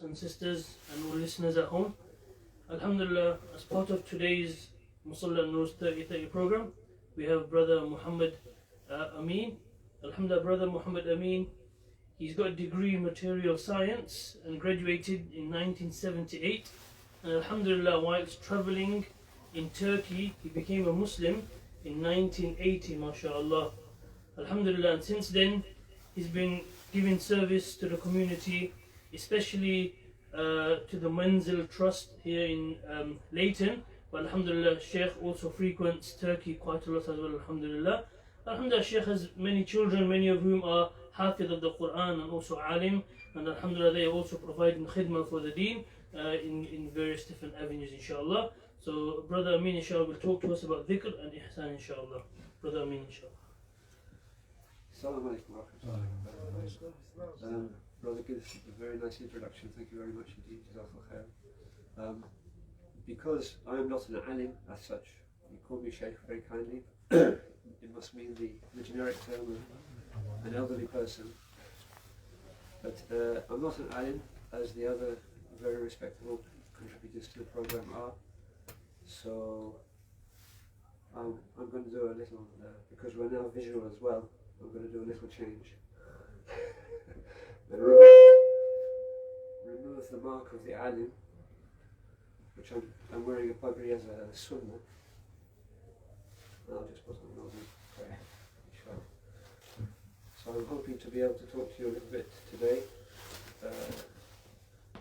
and sisters and all listeners at home. Alhamdulillah, as part of today's Musallaa-An-Noor's 30 program, we have Brother Muhammad Ameen. Alhamdulillah, Brother Muhammad Ameen, he's got a degree in material science and graduated in 1978. And Alhamdulillah, whilst traveling in Turkey, he became a Muslim in 1980, mashallah. Alhamdulillah, and since then, he's been giving service to the community, especially to the Menzil Trust here in Leyton. But Alhamdulillah, Shaykh also frequents Turkey quite a lot as well, Alhamdulillah. Alhamdulillah, Shaykh has many children, many of whom are hafiz of the Quran and also Aalim. And Alhamdulillah, they are also providing khidmah for the Deen in various different avenues, inshallah. So Brother Ameen, inshallah, will talk to us about Zikr and Ihsan, inshallah. Brother Ameen, inshallah. Assalamu alaikum wa rahmatullahi. Brother, give us a very nice introduction. Thank you very much indeed. Jazakallah khair. Because I am not an Aalim as such, you call me shaykh very kindly. It must mean the generic term of an elderly person. But I'm not an Aalim, as the other very respectable contributors to the program are. So I'm going to do a little, because we're now visual as well, I'm going to do a little change. And remove the mark of the Aalim, which I'm wearing a pagri as a sunnah. And I'll just put on an ordinary prayer, inshallah. So I'm hoping to be able to talk to you a little bit today,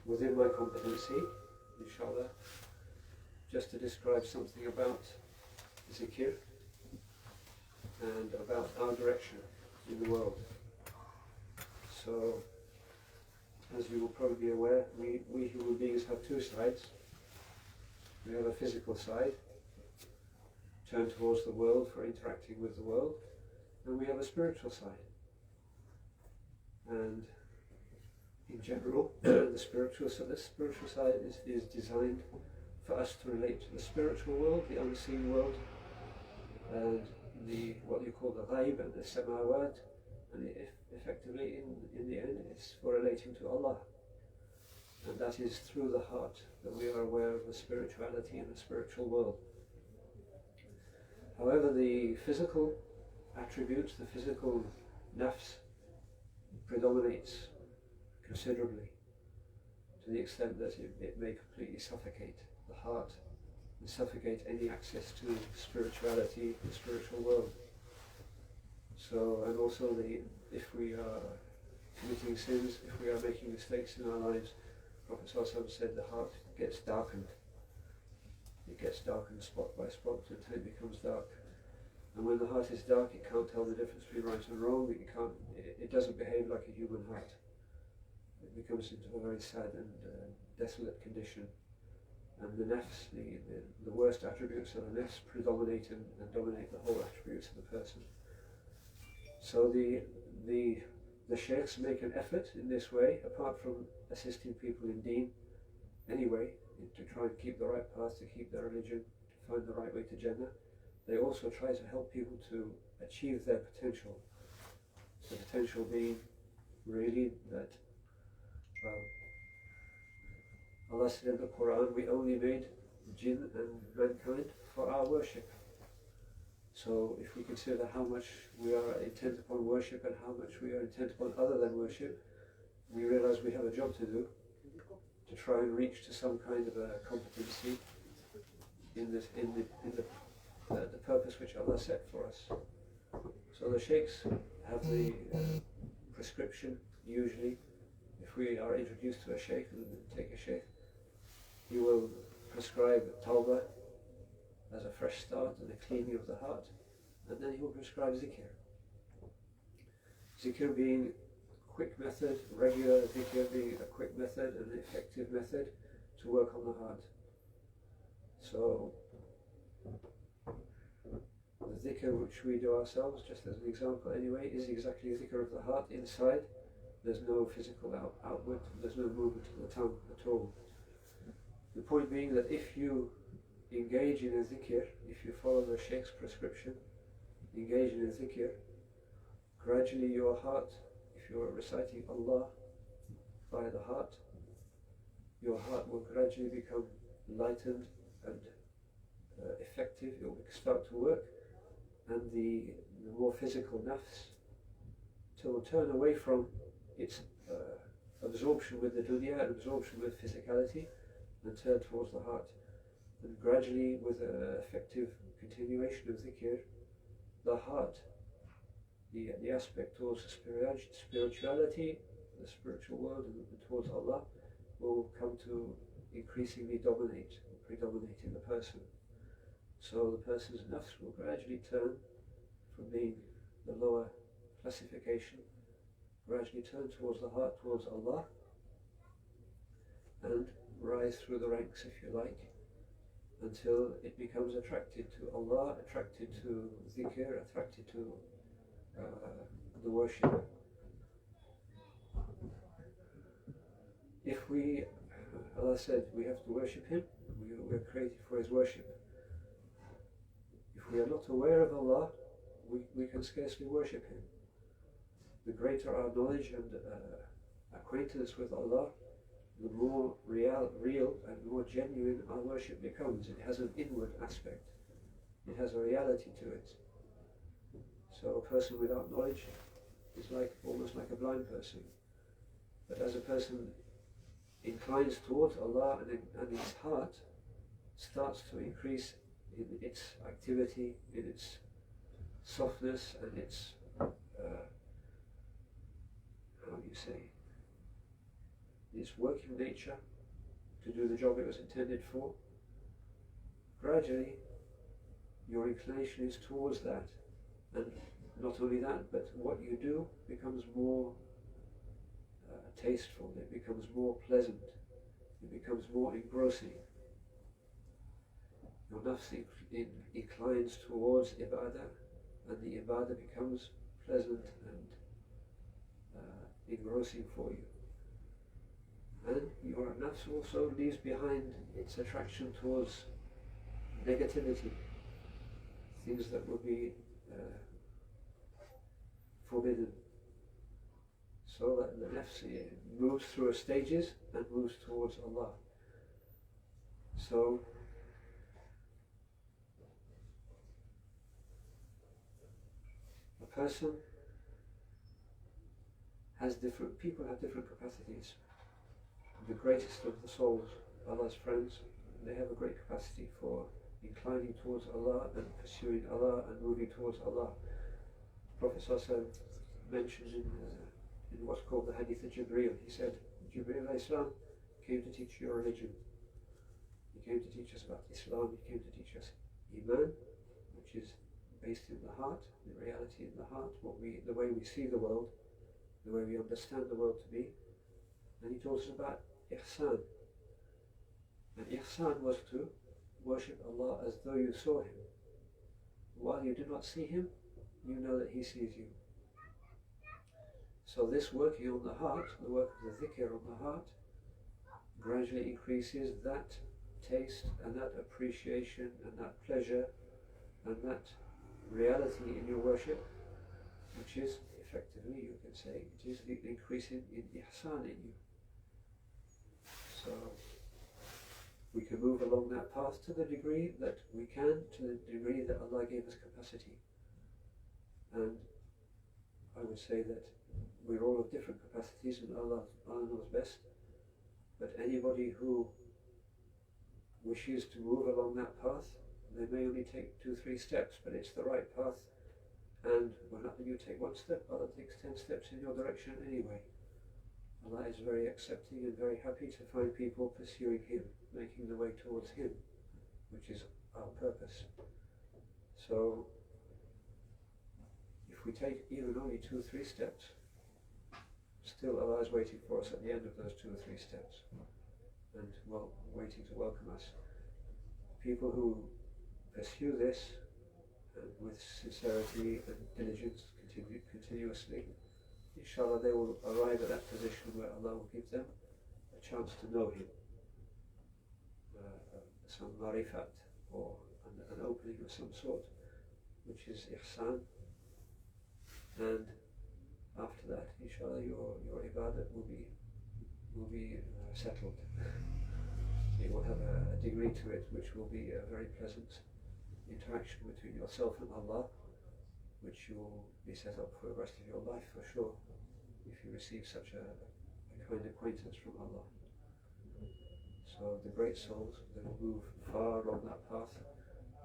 within my competency, inshallah, just to describe something about Zikr and about our direction in the world. So, as you will probably be aware, we human beings have two sides. We have a physical side, turned towards the world for interacting with the world, and we have a spiritual side. And in general, the spiritual side is designed for us to relate to the spiritual world, the unseen world, and what you call the ghaib and the samawat, and effectively in the end it's for relating to Allah. And that is through the heart that we are aware of the spirituality in the spiritual world. However, the physical attributes, the physical nafs, predominates considerably, to the extent that it may completely suffocate the heart and suffocate any access to spirituality, the spiritual world. So, and also if we are committing sins, if we are making mistakes in our lives, Prophet ﷺ said the heart gets darkened. It gets darkened spot by spot until it becomes dark. And when the heart is dark, it can't tell the difference between right and wrong. It doesn't behave like a human heart. It becomes into a very sad and desolate condition. And the nafs, the worst attributes of the nafs predominate and dominate the whole attributes of the person. So the sheikhs make an effort in this way, apart from assisting people in Deen anyway, to try and keep the right path, to keep their religion, to find the right way to Jannah. They also try to help people to achieve their potential. The potential being really that, Allah said in the Quran, we only made jinn and mankind for our worship. So if we consider how much we are intent upon worship and how much we are intent upon other than worship, we realize we have a job to do, to try and reach to some kind of a competency in the purpose which Allah set for us. So the sheikhs have the prescription, usually, if we are introduced to a shaykh and take a shaykh, he will prescribe tawbah as a fresh start and a cleaning of the heart, and then he will prescribe zikr. Zikr being a quick method, regular zikr being a quick method and an effective method to work on the heart. So the zikr which we do ourselves, just as an example anyway, is exactly zikr of the heart inside. There's no physical outward, there's no movement of the tongue at all. The point being that if you engage in a zikr, if you follow the sheikh's prescription, engage in a zikr, gradually your heart, if you are reciting Allah by the heart, your heart will gradually become lightened and effective. It will start to work, and the more physical nafs will turn away from its absorption with the dunya and absorption with physicality, and turn towards the heart. And gradually, with effective continuation of dhikr, the heart, the aspect towards spirituality, the spiritual world, and towards Allah, will come to increasingly predominate in the person. So the person's nafs will gradually turn from being the lower classification, gradually turn towards the heart, towards Allah, and rise through the ranks, if you like, until it becomes attracted to Allah, attracted to dhikr, attracted to the worship. If we, Allah said, we have to worship Him, we're created for His worship. If we are not aware of Allah, we can scarcely worship Him. The greater our knowledge and acquaintance with Allah, the more real and more genuine our worship becomes. It has an inward aspect. It has a reality to it. So a person without knowledge is almost like a blind person. But as a person inclines towards Allah and his heart starts to increase in its activity, in its softness and its, its working nature to do the job it was intended for, gradually your inclination is towards that. And not only that, but what you do becomes more tasteful, it becomes more pleasant, it becomes more engrossing. Your nafs inclines towards ibadah, and the ibadah becomes pleasant and engrossing for you. And your nafs also leaves behind its attraction towards negativity, things that will be forbidden. So that the nafs moves through stages and moves towards Allah. So a person people have different capacities. The greatest of the souls, Allah's friends, they have a great capacity for inclining towards Allah and pursuing Allah and moving towards Allah. Prophet ﷺ mentioned in what's called the Hadith of Jibreel, he said, Jibreel Islam came to teach your religion. He came to teach us about Islam, he came to teach us Iman, which is based in the heart, the reality in the heart, the way we see the world, the way we understand the world to be. And he taught us about Ihsan. And Ihsan was to worship Allah as though you saw Him. While you do not see Him, you know that He sees you. So this working on the heart, the work of the dhikr on the heart, gradually increases that taste and that appreciation and that pleasure and that reality in your worship, which is effectively, you can say, it is the increasing in ihsan in you. So we can move along that path to the degree that we can, to the degree that Allah gave us capacity. And I would say that we're all of different capacities and Allah knows best. But anybody who wishes to move along that path, they may only take 2-3 steps, but it's the right path. And when you take 1 step, Allah takes 10 steps in your direction anyway. Allah is very accepting and very happy to find people pursuing Him, making the way towards Him, which is our purpose. So if we take even only 2-3 steps, still Allah is waiting for us at the end of those 2 or 3 steps, and waiting to welcome us. People who pursue this with sincerity and diligence continuously, inshallah they will arrive at that position where Allah will give them a chance to know Him, some marifat, or an opening of some sort, which is ihsan. And after that, inshallah, your ibadat will be settled. it will have a degree to it which will be a very pleasant interaction between yourself and Allah, which you will be set up for the rest of your life for sure, if you receive such a kind acquaintance from Allah. So the great souls, they will move far along that path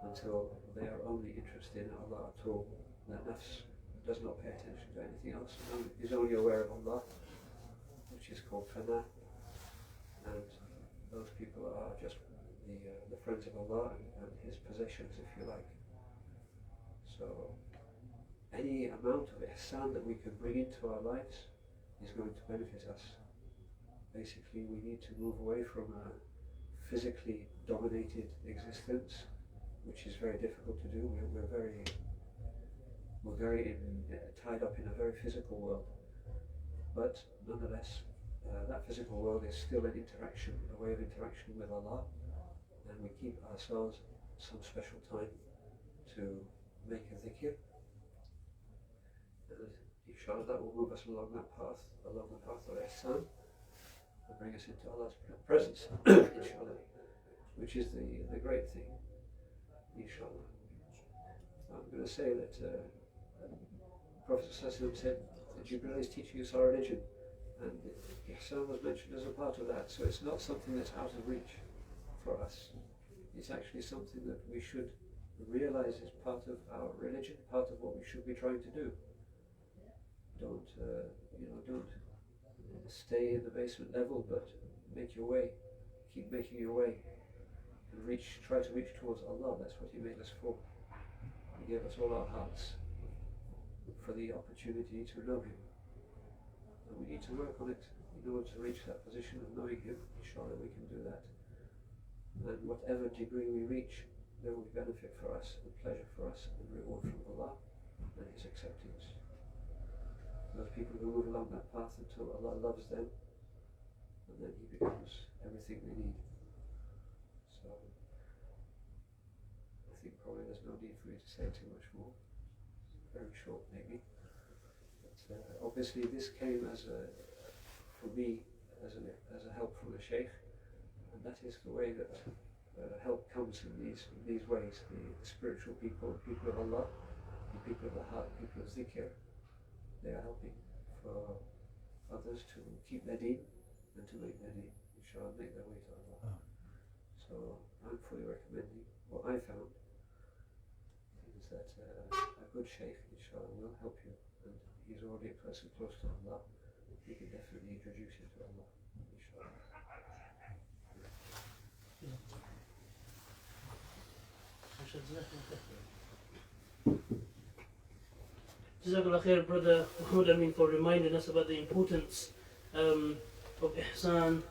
until they are only interested in Allah at all. That nafs does not pay attention to anything else, is only aware of Allah, which is called fana, and those people are just the friends of Allah and His possessions, if you like. So any amount of ihsan that we can bring into our lives is going to benefit us. Basically, we need to move away from a physically dominated existence, which is very difficult to do. We're very tied up in a very physical world. But nonetheless, that physical world is still an interaction, a way of interaction with Allah, and we keep ourselves some special time to make a zikr. And inshallah, that will move us along that path, along the path of Ihsan, and bring us into Allah's presence, inshallah, which is the great thing, inshallah. I'm going to say that Prophet ﷺ said that Jibreel is teaching us our religion, and Ihsan was mentioned as a part of that, so it's not something that's out of reach for us. It's actually something that we should realize is part of our religion, part of what we should be trying to do. Don't stay in the basement level, but make your way, keep making your way, and try to reach towards Allah. That's what He made us for. He gave us all our hearts for the opportunity to know Him. And we need to work on it in order to reach that position of knowing Him. Inshallah, we can do that. And whatever degree we reach, there will be benefit for us, and pleasure for us, and reward from Allah and His acceptance. Those people who move along that path until Allah loves them, and then He becomes everything they need. So I think probably there's no need for me to say too much more. Very short maybe. But obviously this came for me as a help from the shaykh, and that is the way that help comes in these ways. The spiritual people, the people of Allah, the people of the heart, the people of Zikr, they are helping for others to keep their Deen and to make their Deen, inshallah, make their way to Allah. So I'm fully recommending what I found is that a good shaykh, inshallah, will help you, and he's already a person close to Allah. He can definitely introduce you to Allah, inshallah. Jazakallah khair, Brother Muhammad Ameen, for reminding us about the importance of Ihsan,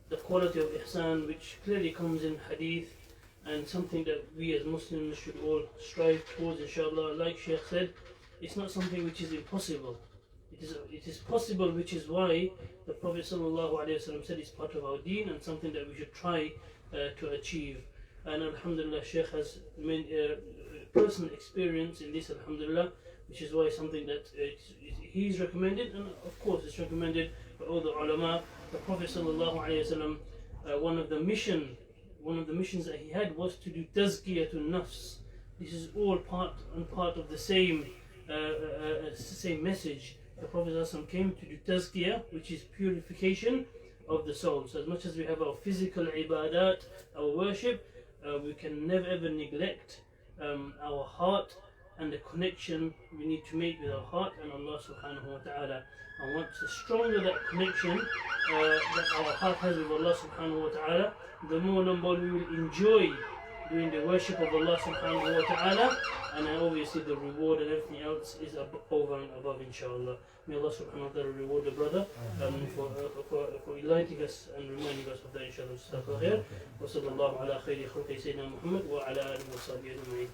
the quality of Ihsan, which clearly comes in Hadith, and something that we as Muslims should all strive towards, inshallah. Like Shaykh said, it's not something which is impossible. It is possible, which is why the Prophet ﷺ said it's part of our Deen and something that we should try to achieve. And alhamdulillah, Shaykh has personal experience in this, alhamdulillah, which is why something that he's recommended, and of course it's recommended by all the ulama. The Prophet ﷺ, one of the missions that he had was to do Tazkiyah to nafs. This is all part of the same message. The Prophet ﷺ came to do Tazkiyah, which is purification of the soul. So as much as we have our physical ibadat, our worship, we can never ever neglect our heart and the connection we need to make with our heart and Allah subhanahu wa ta'ala. And once the stronger that connection that our heart has with Allah subhanahu wa ta'ala, the more number we will enjoy doing the worship of Allah subhanahu wa ta'ala, and then obviously the reward and everything else is over and above, inshallah. May Allah subhanahu wa ta'ala reward the brother for enlightening us and reminding us of that, inshallah. Wa sallallahu ala khayri khulqi sayyidina Muhammad wa ala alihi wa sahbihi ajma'in.